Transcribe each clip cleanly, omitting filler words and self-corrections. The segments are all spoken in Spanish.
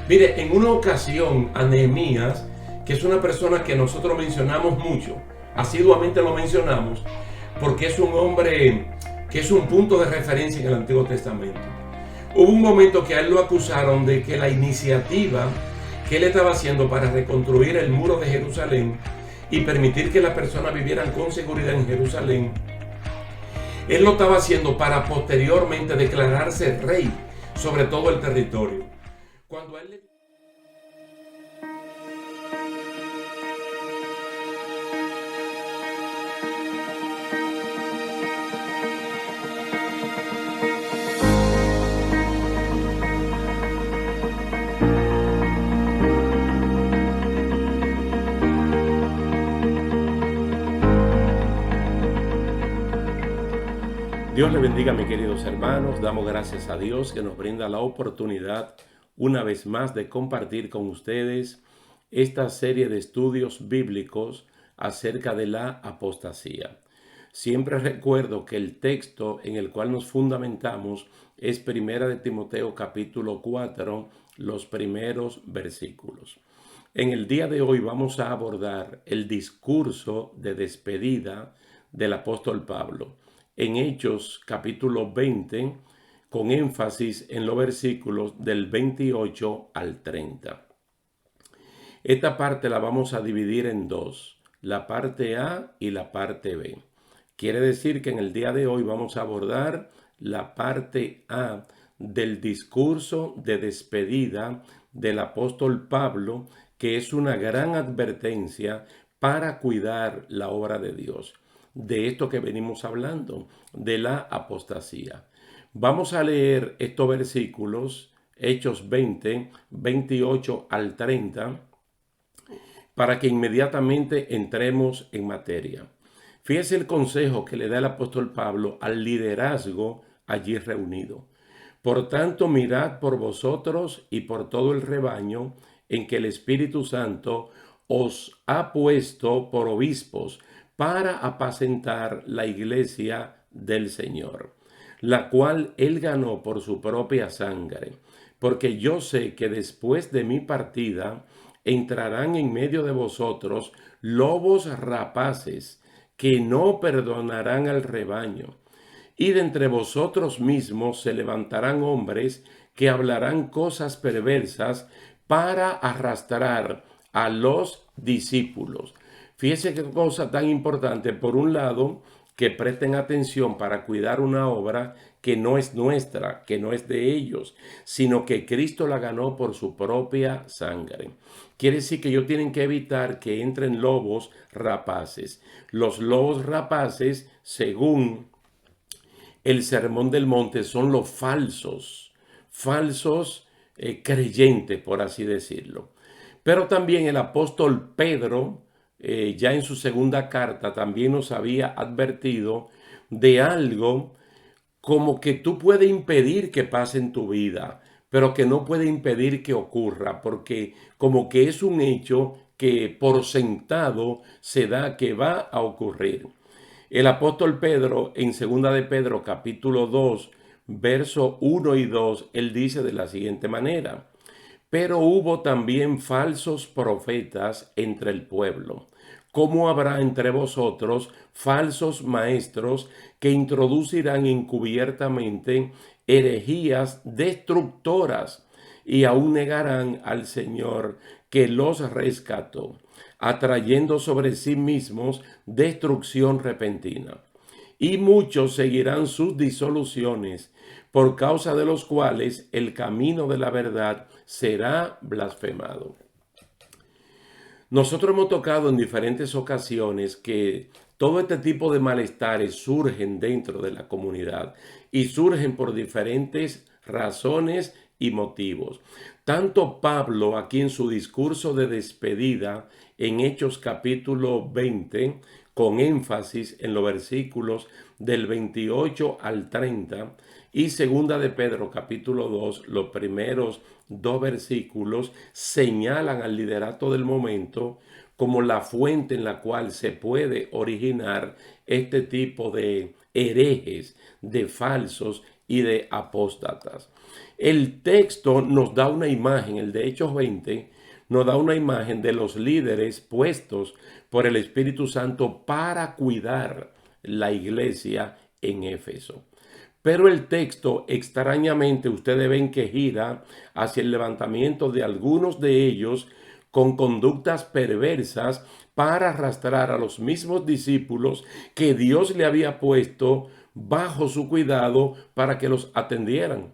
Mire, en una ocasión a Nehemías, que es una persona que nosotros mencionamos mucho, asiduamente lo mencionamos, porque es un hombre que es un punto de referencia en el Antiguo Testamento. Hubo un momento que a él lo acusaron de que la iniciativa que él estaba haciendo para reconstruir el muro de Jerusalén y permitir que las personas vivieran con seguridad en Jerusalén, él lo estaba haciendo para posteriormente declararse rey sobre todo el territorio. Cuando a él le... Dios le bendiga, mis queridos hermanos. Damos gracias a Dios que nos brinda la oportunidad una vez más de compartir con ustedes esta serie de estudios bíblicos acerca de la apostasía. Siempre recuerdo que el texto en el cual nos fundamentamos es Primera de Timoteo capítulo 4, los primeros versículos. En el día de hoy vamos a abordar el discurso de despedida del apóstol Pablo en Hechos capítulo 20, con énfasis en los versículos del 28 al 30. Esta parte la vamos a dividir en dos, la parte A y la parte B. Quiere decir que en el día de hoy vamos a abordar la parte A del discurso de despedida del apóstol Pablo, que es una gran advertencia para cuidar la obra de Dios. De esto que venimos hablando, de la apostasía. Vamos a leer estos versículos, Hechos 20, 28 al 30, para que inmediatamente entremos en materia. Fíjese el consejo que le da el apóstol Pablo al liderazgo allí reunido. Por tanto, mirad por vosotros y por todo el rebaño en que el Espíritu Santo os ha puesto por obispos para apacentar la iglesia del Señor, la cual él ganó por su propia sangre. Porque yo sé que después de mi partida entrarán en medio de vosotros lobos rapaces que no perdonarán al rebaño. Y de entre vosotros mismos se levantarán hombres que hablarán cosas perversas para arrastrar a los discípulos. Fíjese qué cosa tan importante. Por un lado, que presten atención para cuidar una obra que no es nuestra, que no es de ellos, sino que Cristo la ganó por su propia sangre. Quiere decir que ellos tienen que evitar que entren lobos rapaces. Los lobos rapaces, según el Sermón del Monte, son los falsos creyentes, por así decirlo. Pero también el apóstol Pedro, ya en su segunda carta, también nos había advertido de algo como que tú puedes impedir que pase en tu vida, pero que no puede impedir que ocurra, porque como que es un hecho que por sentado se da que va a ocurrir. El apóstol Pedro, en segunda de Pedro, capítulo 2, verso 1 y 2, él dice de la siguiente manera: pero hubo también falsos profetas entre el pueblo. ¿Cómo habrá entre vosotros falsos maestros que introducirán encubiertamente herejías destructoras y aún negarán al Señor que los rescató, atrayendo sobre sí mismos destrucción repentina? Y muchos seguirán sus disoluciones, por causa de los cuales el camino de la verdad será blasfemado. Nosotros hemos tocado en diferentes ocasiones que todo este tipo de malestares surgen dentro de la comunidad y surgen por diferentes razones y motivos. Tanto Pablo, aquí en su discurso de despedida en Hechos capítulo 20, con énfasis en los versículos del 28 al 30, y segunda de Pedro capítulo 2, los primeros dos versículos señalan al liderato del momento como la fuente en la cual se puede originar este tipo de herejes, de falsos y de apóstatas. El texto nos da una imagen, el de Hechos 20, nos da una imagen de los líderes puestos por el Espíritu Santo para cuidar la iglesia en Éfeso. Pero el texto, extrañamente, ustedes ven que gira hacia el levantamiento de algunos de ellos con conductas perversas para arrastrar a los mismos discípulos que Dios le había puesto bajo su cuidado para que los atendieran.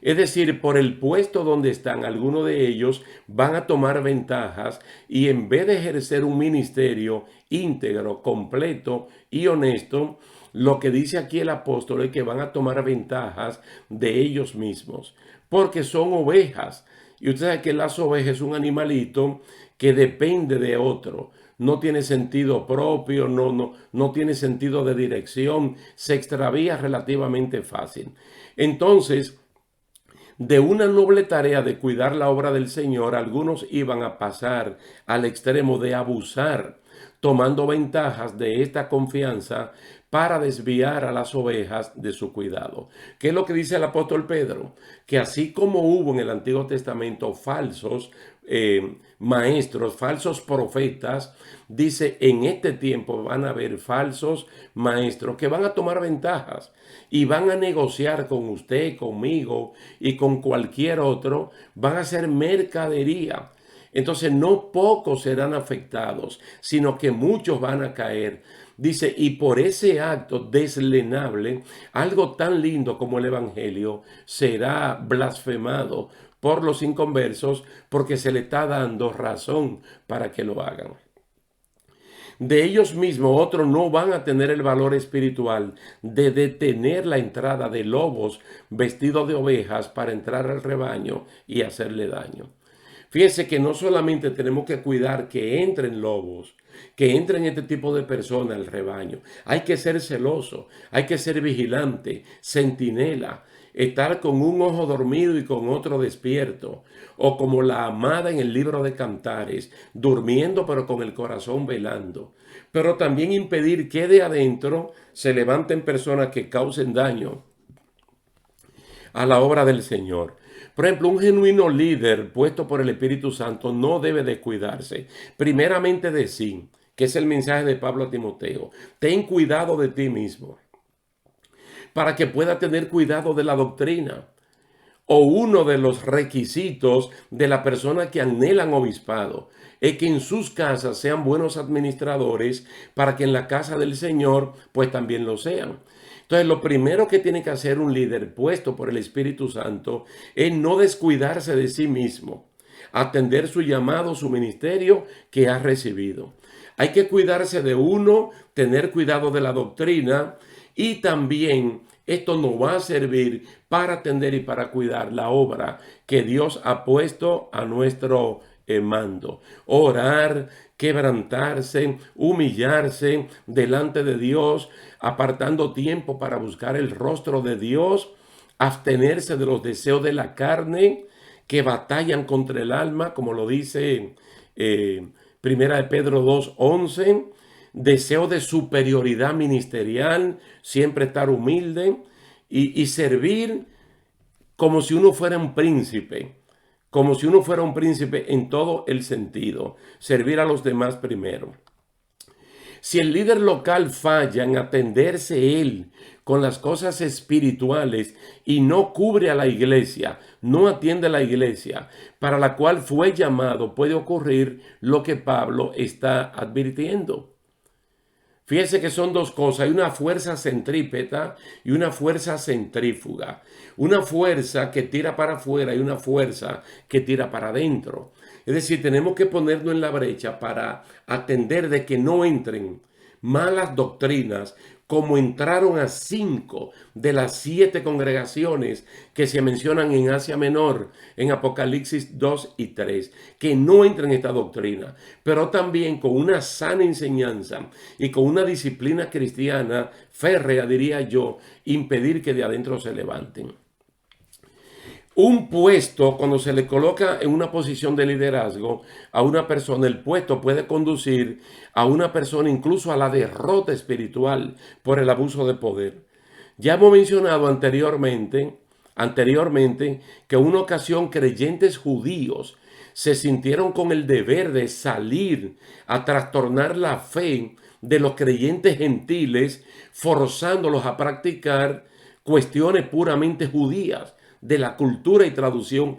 Es decir, por el puesto donde están, algunos de ellos van a tomar ventajas y en vez de ejercer un ministerio íntegro, completo y honesto, lo que dice aquí el apóstol es que van a tomar ventajas de ellos mismos, porque son ovejas. Y usted sabe que las ovejas es un animalito que depende de otro. No tiene sentido propio, no tiene sentido de dirección, se extravía relativamente fácil. Entonces, de una noble tarea de cuidar la obra del Señor, algunos iban a pasar al extremo de abusar, tomando ventajas de esta confianza para desviar a las ovejas de su cuidado. ¿Qué es lo que dice el apóstol Pedro? Que así como hubo en el Antiguo Testamento falsos maestros, falsos profetas, dice, en este tiempo van a haber falsos maestros que van a tomar ventajas y van a negociar con usted, conmigo y con cualquier otro, van a hacer mercadería. Entonces no pocos serán afectados, sino que muchos van a caer. Dice, y por ese acto deslenable, algo tan lindo como el Evangelio será blasfemado por los inconversos porque se le está dando razón para que lo hagan. De ellos mismos otros no van a tener el valor espiritual de detener la entrada de lobos vestidos de ovejas para entrar al rebaño y hacerle daño. Fíjense que no solamente tenemos que cuidar que entren lobos, que entren este tipo de personas al rebaño. Hay que ser celoso, hay que ser vigilante, centinela, estar con un ojo dormido y con otro despierto, o como la amada en el libro de Cantares, durmiendo pero con el corazón velando. Pero también impedir que de adentro se levanten personas que causen daño a la obra del Señor. Por ejemplo, un genuino líder puesto por el Espíritu Santo no debe descuidarse, primeramente de sí, que es el mensaje de Pablo a Timoteo. Ten cuidado de ti mismo, para que pueda tener cuidado de la doctrina. O uno de los requisitos de la persona que anhelan obispado es que en sus casas sean buenos administradores para que en la casa del Señor pues también lo sean. Entonces, lo primero que tiene que hacer un líder puesto por el Espíritu Santo es no descuidarse de sí mismo, atender su llamado, su ministerio que ha recibido. Hay que cuidarse de uno, tener cuidado de la doctrina y también esto nos va a servir para atender y para cuidar la obra que Dios ha puesto a nuestro mando. Orar, quebrantarse, humillarse delante de Dios, apartando tiempo para buscar el rostro de Dios, abstenerse de los deseos de la carne que batallan contra el alma, como lo dice Primera de Pedro 2:11, deseo de superioridad ministerial, siempre estar humilde y servir como si uno fuera un príncipe. Como si uno fuera un príncipe en todo el sentido, servir a los demás primero. Si el líder local falla en atenderse él con las cosas espirituales y no cubre a la iglesia, no atiende a la iglesia para la cual fue llamado, puede ocurrir lo que Pablo está advirtiendo. Fíjese que son dos cosas, hay una fuerza centrípeta y una fuerza centrífuga. Una fuerza que tira para afuera y una fuerza que tira para adentro. Es decir, tenemos que ponernos en la brecha para atender de que no entren malas doctrinas como entraron a 5 de las 7 congregaciones que se mencionan en Asia Menor, en Apocalipsis 2 y 3, que no entren en esta doctrina, pero también con una sana enseñanza y con una disciplina cristiana férrea, diría yo, impedir que de adentro se levanten. Un puesto, cuando se le coloca en una posición de liderazgo a una persona, el puesto puede conducir a una persona incluso a la derrota espiritual por el abuso de poder. Ya hemos mencionado anteriormente que en una ocasión creyentes judíos se sintieron con el deber de salir a trastornar la fe de los creyentes gentiles, forzándolos a practicar cuestiones puramente judías de la cultura y tradición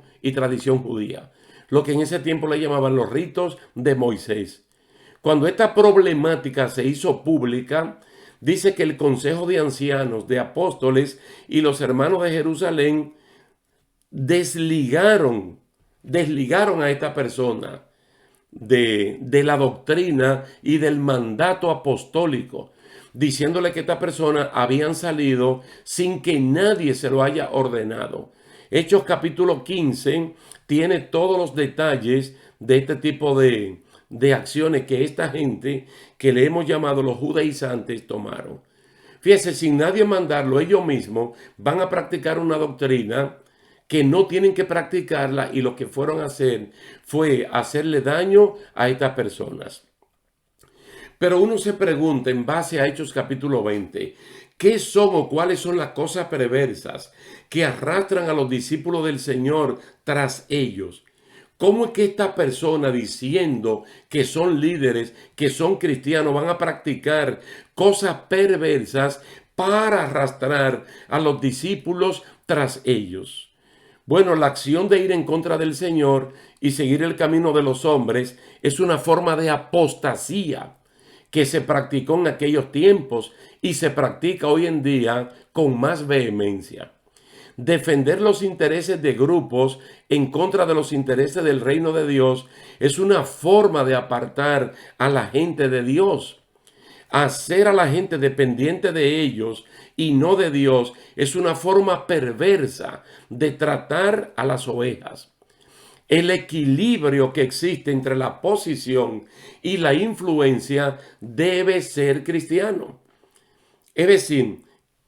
judía, lo que en ese tiempo le llamaban los ritos de Moisés. Cuando esta problemática se hizo pública, dice que el Consejo de Ancianos, de Apóstoles y los hermanos de Jerusalén desligaron a esta persona de la doctrina y del mandato apostólico, diciéndole que esta persona habían salido sin que nadie se lo haya ordenado. Hechos capítulo 15 tiene todos los detalles de este tipo de acciones que esta gente que le hemos llamado los judaizantes tomaron. Fíjense, sin nadie mandarlo, ellos mismos van a practicar una doctrina que no tienen que practicarla, y lo que fueron a hacer fue hacerle daño a estas personas. Pero uno se pregunta en base a Hechos capítulo 20, ¿qué son o cuáles son las cosas perversas que arrastran a los discípulos del Señor tras ellos? ¿Cómo es que esta persona, diciendo que son líderes, que son cristianos, van a practicar cosas perversas para arrastrar a los discípulos tras ellos? Bueno, la acción de ir en contra del Señor y seguir el camino de los hombres es una forma de apostasía que se practicó en aquellos tiempos y se practica hoy en día con más vehemencia. Defender los intereses de grupos en contra de los intereses del reino de Dios es una forma de apartar a la gente de Dios. Hacer a la gente dependiente de ellos y no de Dios es una forma perversa de tratar a las ovejas. El equilibrio que existe entre la posición y la influencia debe ser cristiano. Es decir,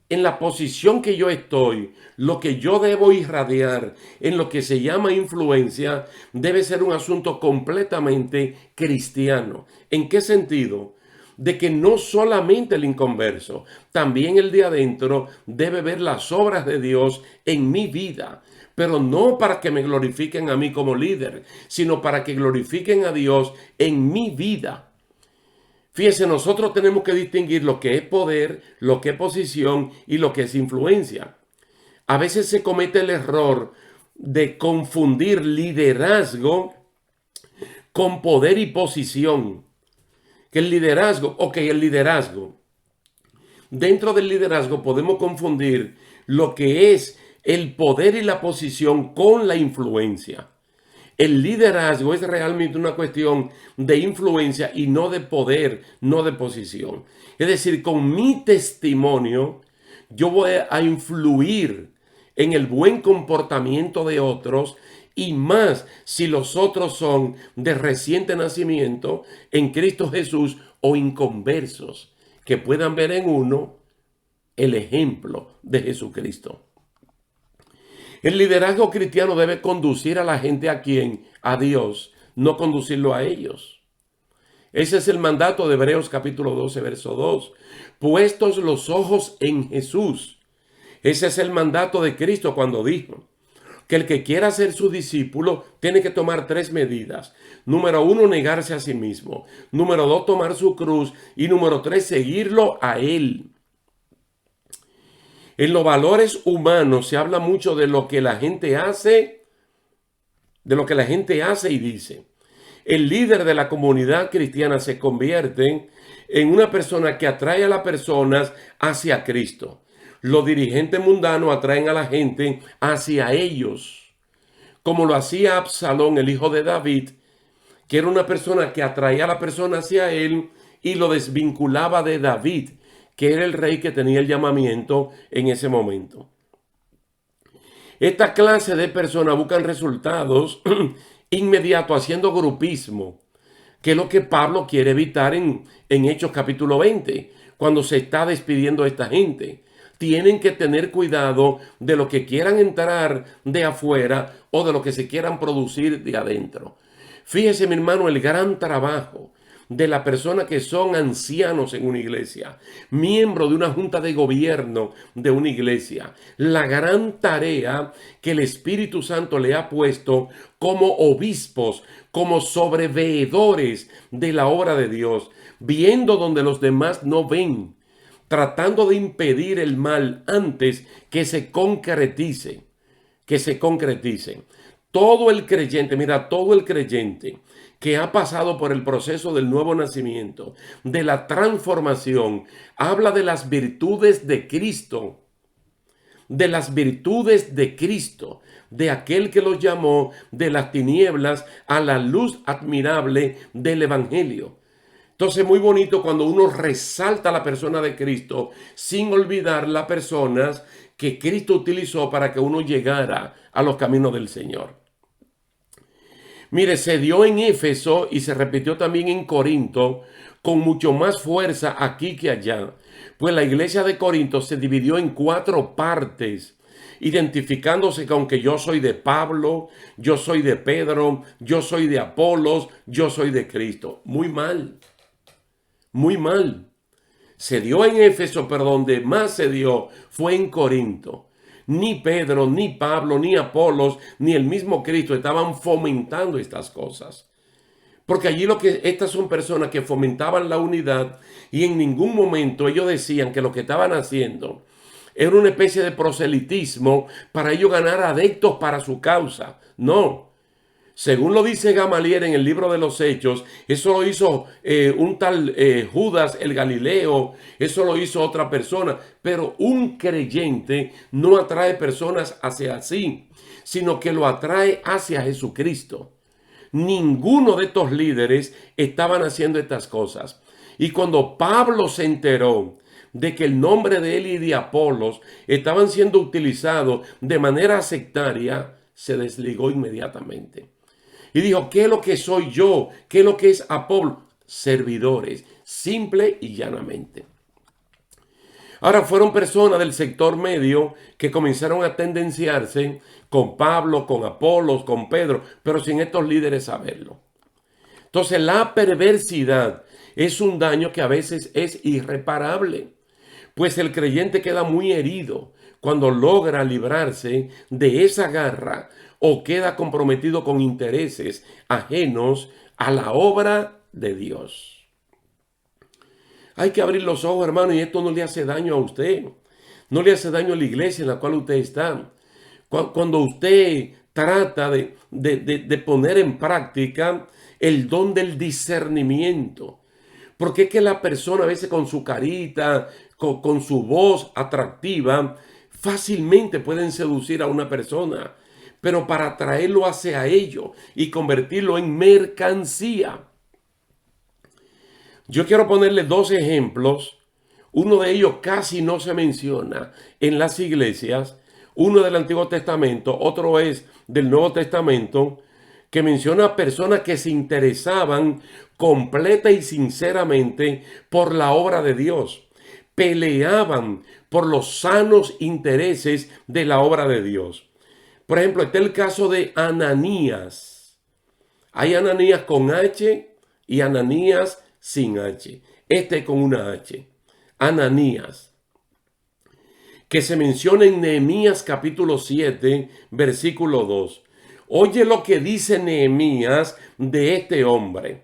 en la posición que yo estoy, lo que yo debo irradiar en lo que se llama influencia debe ser un asunto completamente cristiano. ¿En qué sentido? De que no solamente el inconverso, también el de adentro debe ver las obras de Dios en mi vida, pero no para que me glorifiquen a mí como líder, sino para que glorifiquen a Dios en mi vida. Fíjense, nosotros tenemos que distinguir lo que es poder, lo que es posición y lo que es influencia. A veces se comete el error de confundir liderazgo con poder y posición. Que el liderazgo, el liderazgo. Dentro del liderazgo podemos confundir lo que es el poder y la posición con la influencia. El liderazgo es realmente una cuestión de influencia y no de poder, no de posición. Es decir, con mi testimonio yo voy a influir en el buen comportamiento de otros, y más si los otros son de reciente nacimiento en Cristo Jesús o inconversos, que puedan ver en uno el ejemplo de Jesucristo. El liderazgo cristiano debe conducir a la gente a quién, a Dios, no conducirlo a ellos. Ese es el mandato de Hebreos capítulo 12, verso 2. Puestos los ojos en Jesús. Ese es el mandato de Cristo cuando dijo que el que quiera ser su discípulo tiene que tomar 3 medidas. Número 1, negarse a sí mismo. Número 2, tomar su cruz. Y número 3, seguirlo a Él. En los valores humanos se habla mucho de lo que la gente hace, y dice. El líder de la comunidad cristiana se convierte en una persona que atrae a las personas hacia Cristo. Los dirigentes mundanos atraen a la gente hacia ellos, como lo hacía Absalón, el hijo de David, que era una persona que atraía a la persona hacia él y lo desvinculaba de David, que era el rey que tenía el llamamiento en ese momento. Esta clase de personas buscan resultados inmediatos haciendo grupismo, que es lo que Pablo quiere evitar en Hechos capítulo 20, cuando se está despidiendo de esta gente. Tienen que tener cuidado de lo que quieran entrar de afuera o de lo que se quieran producir de adentro. Fíjese, mi hermano, el gran trabajo de las personas que son ancianos en una iglesia, miembros de una junta de gobierno de una iglesia, la gran tarea que el Espíritu Santo le ha puesto como obispos, como sobreveedores de la obra de Dios, viendo donde los demás no ven, tratando de impedir el mal antes que se concretice, Todo el creyente, mira, todo el creyente que ha pasado por el proceso del nuevo nacimiento, de la transformación, habla de las virtudes de Cristo, de aquel que los llamó de las tinieblas a la luz admirable del Evangelio. Entonces, muy bonito cuando uno resalta la persona de Cristo sin olvidar las personas que Cristo utilizó para que uno llegara a los caminos del Señor. Mire, se dio en Éfeso y se repitió también en Corinto con mucho más fuerza aquí que allá. Pues la iglesia de Corinto se dividió en 4 partes, identificándose con que yo soy de Pablo, yo soy de Pedro, yo soy de Apolos, yo soy de Cristo. Muy mal, muy mal. Se dio en Éfeso, pero donde más se dio fue en Corinto. Ni Pedro, ni Pablo, ni Apolos, ni el mismo Cristo estaban fomentando estas cosas. Porque allí estas son personas que fomentaban la unidad y en ningún momento ellos decían que lo que estaban haciendo era una especie de proselitismo para ellos ganar adeptos para su causa. No. Según lo dice Gamaliel en el libro de los Hechos, eso lo hizo un tal Judas el Galileo, eso lo hizo otra persona, pero un creyente no atrae personas hacia sí, sino que lo atrae hacia Jesucristo. Ninguno de estos líderes estaban haciendo estas cosas. Y cuando Pablo se enteró de que el nombre de él y de Apolos estaban siendo utilizados de manera sectaria, se desligó inmediatamente. Y dijo, ¿qué es lo que soy yo? ¿Qué es lo que es Apolo? Servidores, simple y llanamente. Ahora fueron personas del sector medio que comenzaron a tendenciarse con Pablo, con Apolos, con Pedro, pero sin estos líderes saberlo. Entonces la perversidad es un daño que a veces es irreparable, pues el creyente queda muy herido cuando logra librarse de esa garra o queda comprometido con intereses ajenos a la obra de Dios. Hay que abrir los ojos, hermano, y esto no le hace daño a usted. No le hace daño a la iglesia en la cual usted está. Cuando usted trata de poner en práctica el don del discernimiento. Porque es que la persona a veces con su carita, con su voz atractiva, fácilmente pueden seducir a una persona, pero para atraerlo hacia ello y convertirlo en mercancía. Yo quiero ponerle 2 ejemplos. Uno de ellos casi no se menciona en las iglesias. Uno del Antiguo Testamento, otro es del Nuevo Testamento, que menciona a personas que se interesaban completa y sinceramente por la obra de Dios. Peleaban por los sanos intereses de la obra de Dios. Por ejemplo, está el caso de Ananías. Hay Ananías con H y Ananías sin H. Este con una H. Ananías, que se menciona en Nehemías capítulo 7, versículo 2. Oye lo que dice Nehemías de este hombre.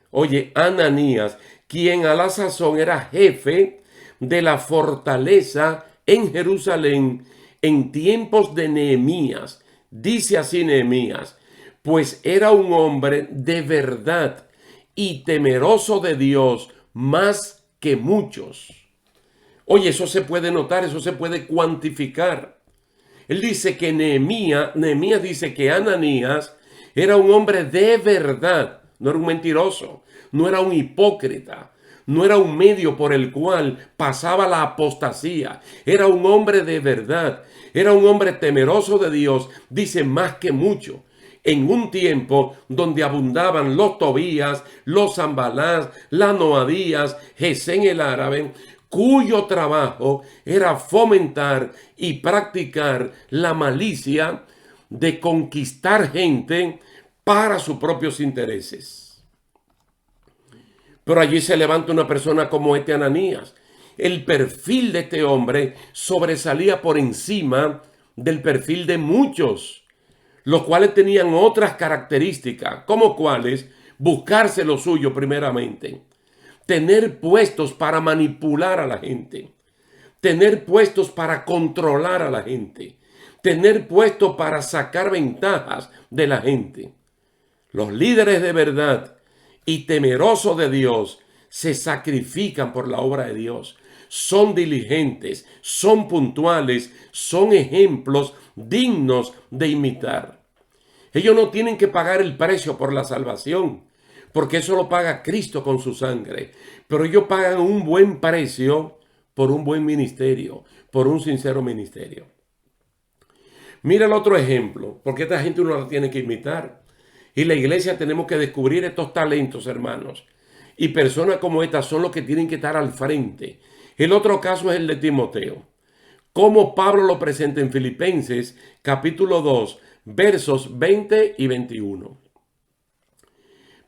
Oye, Ananías, quien a la sazón era jefe de la fortaleza en Jerusalén en tiempos de Nehemías. Dice así Nehemías, pues era un hombre de verdad y temeroso de Dios más que muchos. Oye, eso se puede notar, eso se puede cuantificar. Él dice que Nehemías dice que Ananías era un hombre de verdad, no era un mentiroso, no era un hipócrita, no era un medio por el cual pasaba la apostasía, era un hombre de verdad, era un hombre temeroso de Dios, dice más que mucho. En un tiempo donde abundaban los Tobías, los Zambalás, las Noadías, Gesén el árabe, cuyo trabajo era fomentar y practicar la malicia de conquistar gente para sus propios intereses. Pero allí se levanta una persona como este Ananías. El perfil de este hombre sobresalía por encima del perfil de muchos, los cuales tenían otras características, como cuáles: buscarse lo suyo primeramente, tener puestos para manipular a la gente, tener puestos para controlar a la gente, tener puestos para sacar ventajas de la gente. Los líderes de verdad y temerosos de Dios se sacrifican por la obra de Dios. Son diligentes, son puntuales, son ejemplos dignos de imitar. Ellos no tienen que pagar el precio por la salvación, porque eso lo paga Cristo con su sangre. Pero ellos pagan un buen precio por un buen ministerio, por un sincero ministerio. Mira el otro ejemplo, porque esta gente uno la tiene que imitar. Y la iglesia tenemos que descubrir estos talentos, hermanos. Y personas como estas son los que tienen que estar al frente. El otro caso es el de Timoteo. Como Pablo lo presenta en Filipenses capítulo 2, versos 20 y 21.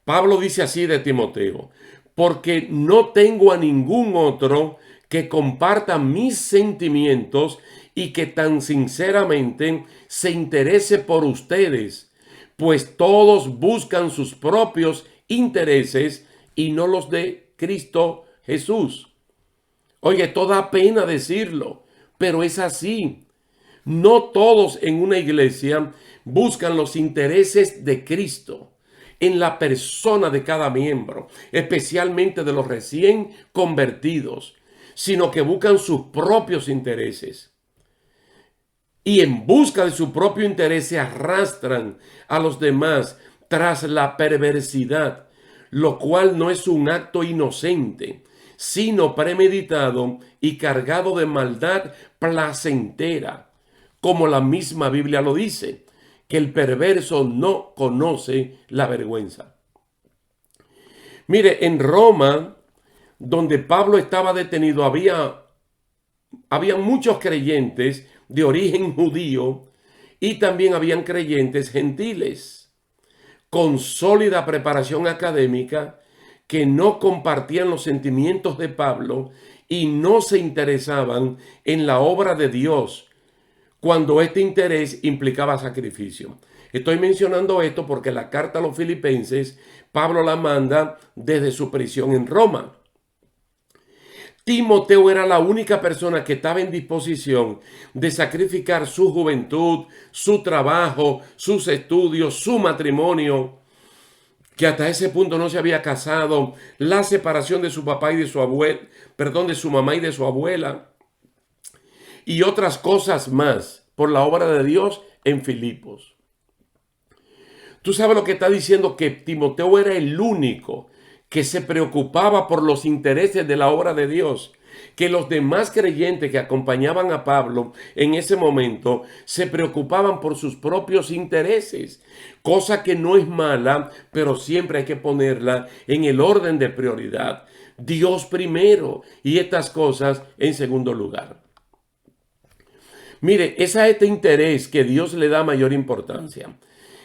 Pablo dice así de Timoteo: porque no tengo a ningún otro que comparta mis sentimientos y que tan sinceramente se interese por ustedes, pues todos buscan sus propios intereses y no los de Cristo Jesús. Oye, esto da pena decirlo, pero es así. No todos en una iglesia buscan los intereses de Cristo en la persona de cada miembro, especialmente de los recién convertidos, sino que buscan sus propios intereses. Y en busca de su propio interés se arrastran a los demás tras la perversidad, lo cual no es un acto inocente, sino premeditado y cargado de maldad placentera, como la misma Biblia lo dice, que el perverso no conoce la vergüenza. Mire, en Roma, donde Pablo estaba detenido, había muchos creyentes de origen judío y también habían creyentes gentiles con sólida preparación académica que no compartían los sentimientos de Pablo y no se interesaban en la obra de Dios cuando este interés implicaba sacrificio. Estoy mencionando esto porque la carta a los Filipenses Pablo la manda desde su prisión en Roma. Timoteo era la única persona que estaba en disposición de sacrificar su juventud, su trabajo, sus estudios, su matrimonio, que hasta ese punto no se había casado, la separación de su papá y de su abuela, de su mamá y de su abuela, y otras cosas más por la obra de Dios en Filipos. Tú sabes lo que está diciendo, que Timoteo era el único que se preocupaba por los intereses de la obra de Dios, que los demás creyentes que acompañaban a Pablo en ese momento se preocupaban por sus propios intereses, cosa que no es mala, pero siempre hay que ponerla en el orden de prioridad. Dios primero y estas cosas en segundo lugar. Mire, es a este interés que Dios le da mayor importancia.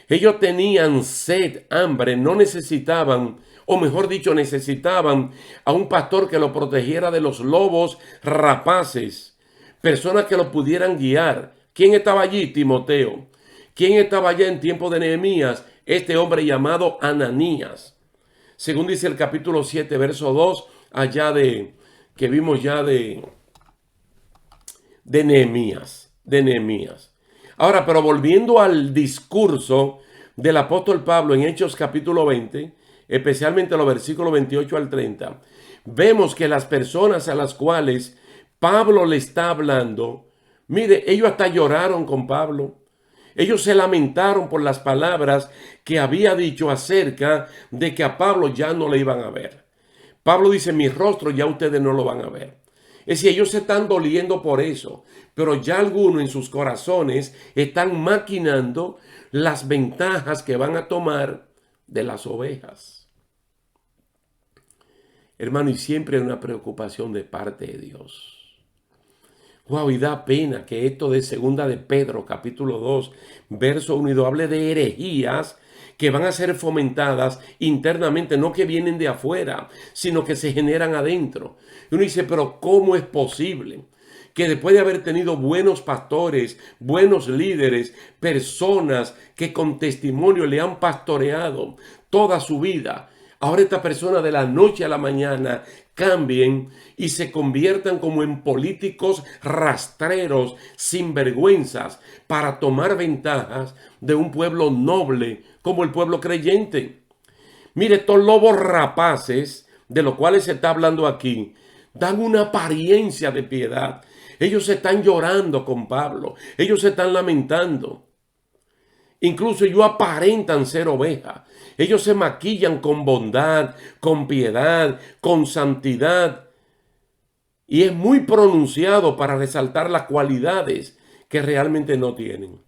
Ellos tenían sed, hambre, no necesitaban, o mejor dicho, necesitaban a un pastor que lo protegiera de los lobos rapaces, personas que lo pudieran guiar. ¿Quién estaba allí? Timoteo. ¿Quién estaba allá en tiempo de Nehemías? Este hombre llamado Ananías. Según dice el capítulo 7, verso 2, allá que vimos ya de Nehemías. Ahora, pero volviendo al discurso del apóstol Pablo en Hechos capítulo 20, especialmente los versículos 28 al 30, vemos que las personas a las cuales Pablo le está hablando, mire, ellos hasta lloraron con Pablo. Ellos se lamentaron por las palabras que había dicho acerca de que a Pablo ya no le iban a ver. Pablo dice: mi rostro ya ustedes no lo van a ver. Es decir, ellos se están doliendo por eso, pero ya algunos en sus corazones están maquinando las ventajas que van a tomar de las ovejas. Hermano, y siempre hay una preocupación de parte de Dios. Wow, y da pena que esto de segunda de Pedro, capítulo 2, verso 1 y 2, hable de herejías que van a ser fomentadas internamente, no que vienen de afuera, sino que se generan adentro. Y uno dice, pero ¿cómo es posible que después de haber tenido buenos pastores, buenos líderes, personas que con testimonio le han pastoreado toda su vida, ahora estas personas de la noche a la mañana cambien y se conviertan como en políticos rastreros, sinvergüenzas, para tomar ventajas de un pueblo noble como el pueblo creyente? Mire, estos lobos rapaces de los cuales se está hablando aquí dan una apariencia de piedad. Ellos están llorando con Pablo, ellos se están lamentando. Incluso ellos aparentan ser ovejas. Ellos se maquillan con bondad, con piedad, con santidad. Y es muy pronunciado para resaltar las cualidades que realmente no tienen.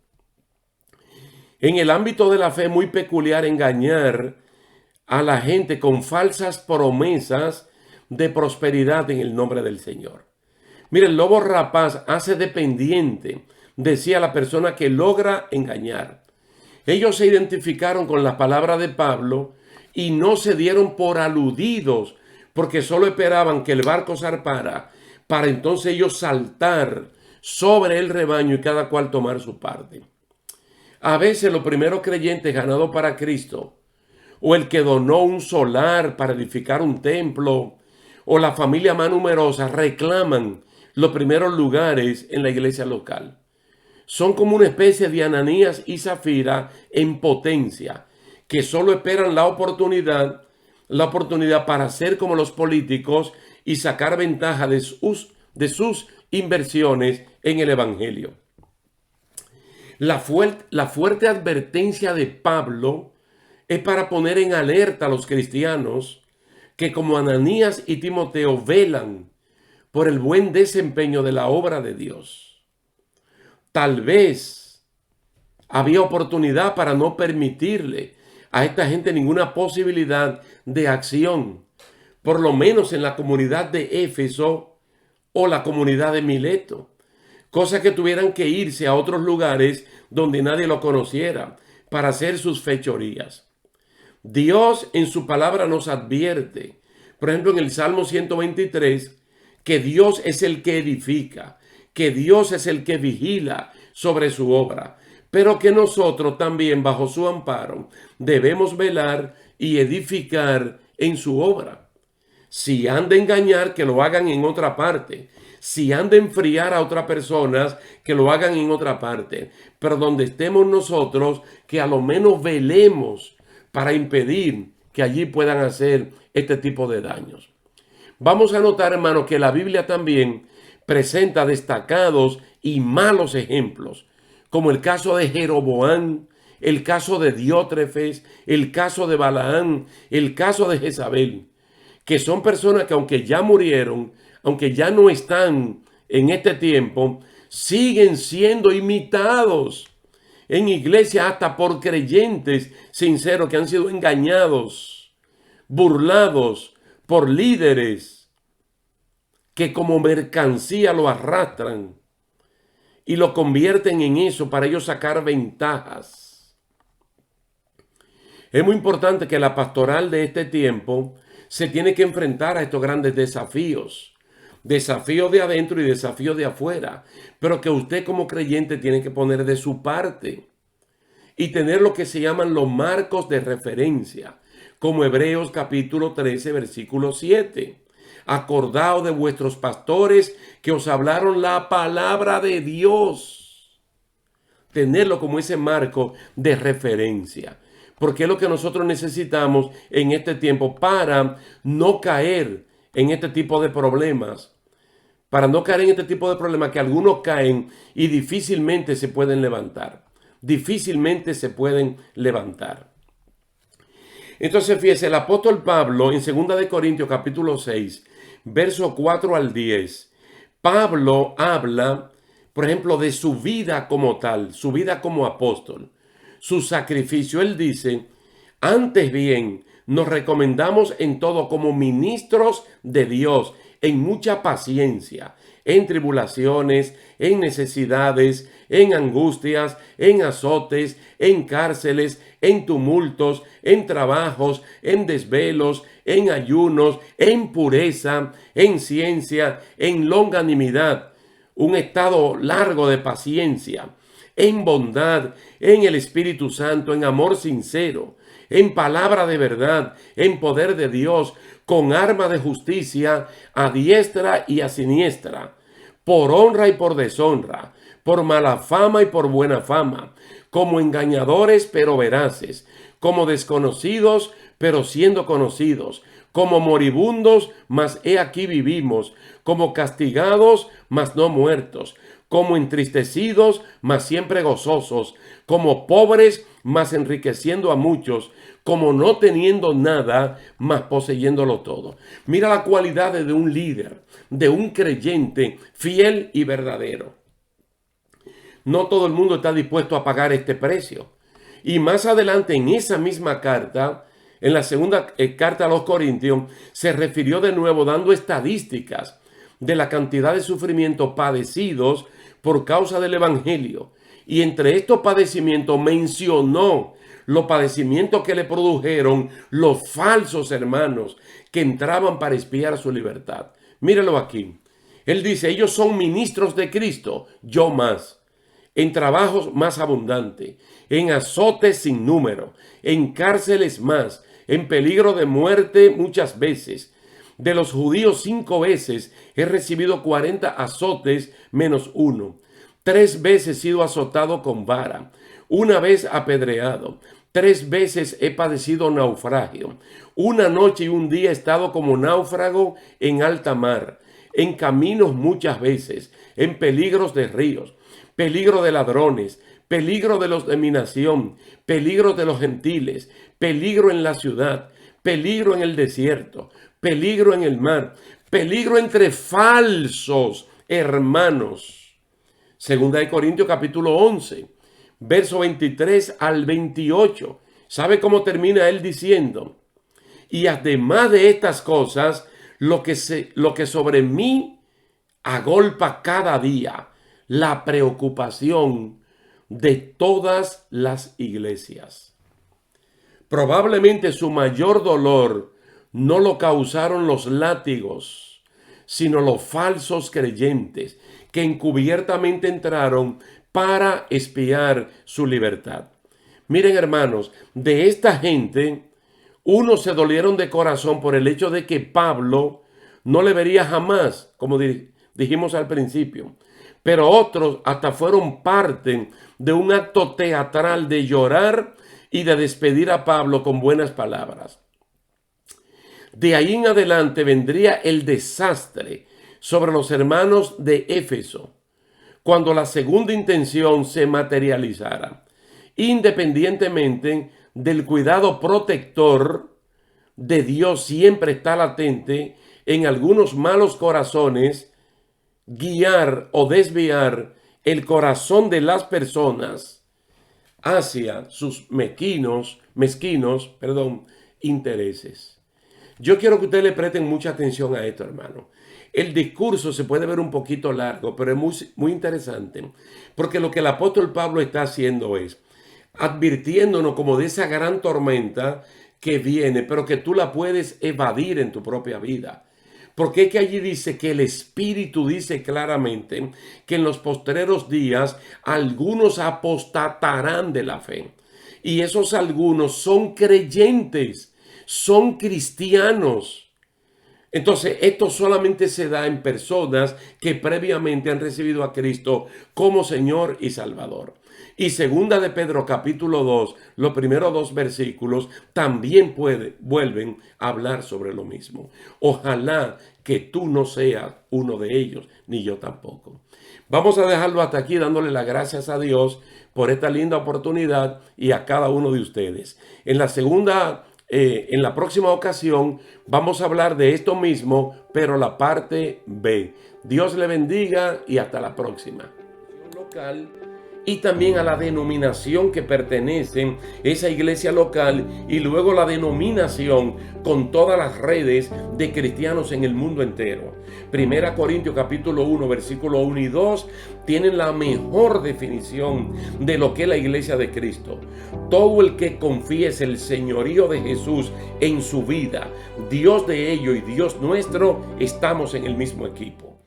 En el ámbito de la fe es muy peculiar engañar a la gente con falsas promesas de prosperidad en el nombre del Señor. Mire, el lobo rapaz hace dependiente, decía la persona que logra engañar. Ellos se identificaron con la palabra de Pablo y no se dieron por aludidos, porque solo esperaban que el barco zarpara para entonces ellos saltar sobre el rebaño y cada cual tomar su parte. A veces los primeros creyentes ganados para Cristo, o el que donó un solar para edificar un templo, o la familia más numerosa, reclaman los primeros lugares en la iglesia local. Son como una especie de Ananías y Zafira en potencia, que solo esperan la oportunidad para ser como los políticos y sacar ventaja de sus inversiones en el evangelio. La fuerte advertencia de Pablo es para poner en alerta a los cristianos que, como Ananías y Timoteo, velan por el buen desempeño de la obra de Dios. Tal vez había oportunidad para no permitirle a esta gente ninguna posibilidad de acción, por lo menos en la comunidad de Éfeso o la comunidad de Mileto, cosa que tuvieran que irse a otros lugares donde nadie lo conociera para hacer sus fechorías. Dios en su palabra nos advierte, por ejemplo en el Salmo 123, que Dios es el que edifica, que Dios es el que vigila sobre su obra, pero que nosotros también bajo su amparo debemos velar y edificar en su obra. Si han de engañar, que lo hagan en otra parte. Si han de enfriar a otras personas, que lo hagan en otra parte. Pero donde estemos nosotros, que a lo menos velemos para impedir que allí puedan hacer este tipo de daños. Vamos a notar, hermanos, que la Biblia también presenta destacados y malos ejemplos, como el caso de Jeroboam, el caso de Diótrefes, el caso de Balaán, el caso de Jezabel, que son personas que aunque ya murieron, aunque ya no están en este tiempo, siguen siendo imitados en iglesia hasta por creyentes sinceros que han sido engañados, burlados por líderes que como mercancía lo arrastran y lo convierten en eso para ellos sacar ventajas. Es muy importante que la pastoral de este tiempo se tiene que enfrentar a estos grandes desafíos. Desafíos de adentro y desafíos de afuera. Pero que usted como creyente tiene que poner de su parte. Y tener lo que se llaman los marcos de referencia. Como Hebreos capítulo 13, versículo 7. Acordaos de vuestros pastores que os hablaron la palabra de Dios. Tenerlo como ese marco de referencia. Porque es lo que nosotros necesitamos en este tiempo para no caer en este tipo de problemas. Para no caer en este tipo de problemas que algunos caen y difícilmente se pueden levantar. Difícilmente se pueden levantar. Entonces, fíjese, el apóstol Pablo en 2 de Corintios capítulo 6, verso 4 al 10, Pablo habla, por ejemplo, de su vida como tal, su vida como apóstol, su sacrificio. Él dice, antes bien, nos recomendamos en todo como ministros de Dios, en mucha paciencia, en tribulaciones, en necesidades, en angustias, en azotes, en cárceles, en tumultos, en trabajos, en desvelos, en ayunos, en pureza, en ciencia, en longanimidad, un estado largo de paciencia, en bondad, en el Espíritu Santo, en amor sincero, en palabra de verdad, en poder de Dios, con arma de justicia a diestra y a siniestra, por honra y por deshonra, por mala fama y por buena fama, como engañadores pero veraces, como desconocidos pero siendo conocidos, como moribundos, mas he aquí vivimos, como castigados, mas no muertos, como entristecidos, mas siempre gozosos, como pobres, mas enriqueciendo a muchos, como no teniendo nada, mas poseyéndolo todo. Mira la cualidad de un líder, de un creyente fiel y verdadero. No todo el mundo está dispuesto a pagar este precio. Y más adelante en esa misma carta, en la segunda carta a los Corintios, se refirió de nuevo dando estadísticas de la cantidad de sufrimientos padecidos por causa del Evangelio. Y entre estos padecimientos mencionó los padecimientos que le produjeron los falsos hermanos que entraban para espiar su libertad. Míralo aquí. Él dice, ellos son ministros de Cristo, yo más. En trabajos más abundantes, en azotes sin número, en cárceles más, en peligro de muerte muchas veces. De los judíos 5 veces he recibido 40 azotes menos 1. 3 veces he sido azotado con vara, 1 vez apedreado, 3 veces he padecido naufragio. 1 noche y 1 día he estado como náufrago en alta mar, en caminos muchas veces, en peligros de ríos, peligro de ladrones, peligro de los de mi nación, peligro de los gentiles, peligro en la ciudad, peligro en el desierto, peligro en el mar, peligro entre falsos hermanos. Segunda de Corintios capítulo 11, verso 23 al 28. ¿Sabe cómo termina él diciendo? Y además de estas cosas, lo que sobre mí agolpa cada día, la preocupación de todas las iglesias. Probablemente su mayor dolor no lo causaron los látigos, sino los falsos creyentes que encubiertamente entraron para espiar su libertad. Miren, hermanos, de esta gente, unos se dolieron de corazón por el hecho de que Pablo no le vería jamás, como dijimos al principio. Pero otros hasta fueron parte de un acto teatral de llorar y de despedir a Pablo con buenas palabras. De ahí en adelante vendría el desastre sobre los hermanos de Éfeso, cuando la segunda intención se materializara, independientemente del cuidado protector de Dios siempre está latente en algunos malos corazones, guiar o desviar el corazón de las personas hacia sus mezquinos intereses. Yo quiero que ustedes le presten mucha atención a esto, hermano. El discurso se puede ver un poquito largo, pero es muy interesante, porque lo que el apóstol Pablo está haciendo es advirtiéndonos como de esa gran tormenta que viene, pero que tú la puedes evadir en tu propia vida. Porque es que allí dice que el Espíritu dice claramente que en los postreros días algunos apostatarán de la fe. Y esos algunos son creyentes, son cristianos. Entonces, esto solamente se da en personas que previamente han recibido a Cristo como Señor y Salvador. Y segunda de Pedro capítulo 2, los primeros 2 versículos también vuelven a hablar sobre lo mismo. Ojalá que tú no seas uno de ellos, ni yo tampoco. Vamos a dejarlo hasta aquí dándole las gracias a Dios por esta linda oportunidad y a cada uno de ustedes. En la próxima ocasión vamos a hablar de esto mismo, pero la parte B. Dios le bendiga y hasta la próxima. Local y también a la denominación que pertenece esa iglesia local, y luego la denominación con todas las redes de cristianos en el mundo entero. Primera Corintios capítulo 1, versículo 1 y 2 tienen la mejor definición de lo que es la iglesia de Cristo. Todo el que confiese el señorío de Jesús en su vida, Dios de ellos y Dios nuestro, estamos en el mismo equipo.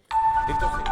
Entonces,